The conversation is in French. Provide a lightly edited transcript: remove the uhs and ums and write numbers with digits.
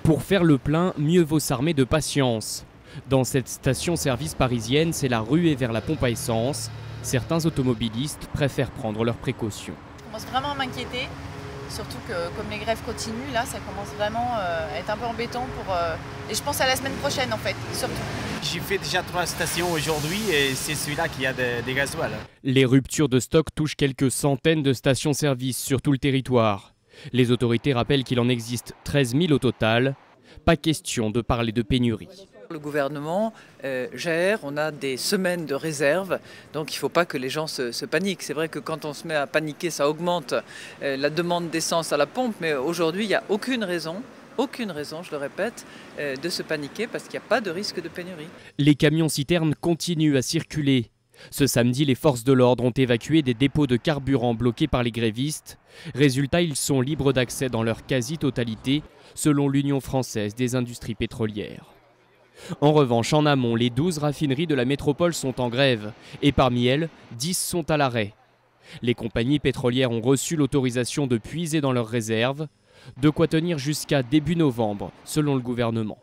Pour faire le plein, mieux vaut s'armer de patience. Dans cette station-service parisienne, c'est la ruée vers la pompe à essence. Certains automobilistes préfèrent prendre leurs précautions. Je commence vraiment à m'inquiéter, surtout que comme les grèves continuent, là ça commence vraiment à être un peu embêtant et je pense à la semaine prochaine en fait, surtout. J'ai fait déjà 3 stations aujourd'hui et c'est celui-là qui a des gasoils. Les ruptures de stock touchent quelques centaines de stations-service sur tout le territoire. Les autorités rappellent qu'il en existe 13 000 au total. Pas question de parler de pénurie. Le gouvernement gère, on a des semaines de réserve, donc il ne faut pas que les gens se paniquent. C'est vrai que quand on se met à paniquer, ça augmente la demande d'essence à la pompe, mais aujourd'hui, il n'y a aucune raison, je le répète, de se paniquer parce qu'il n'y a pas de risque de pénurie. Les camions-citernes continuent à circuler. Ce samedi, les forces de l'ordre ont évacué des dépôts de carburant bloqués par les grévistes. Résultat, ils sont libres d'accès dans leur quasi-totalité, selon l'Union française des industries pétrolières. En revanche, en amont, les 12 raffineries de la métropole sont en grève et parmi elles, 10 sont à l'arrêt. Les compagnies pétrolières ont reçu l'autorisation de puiser dans leurs réserves, de quoi tenir jusqu'à début novembre, selon le gouvernement.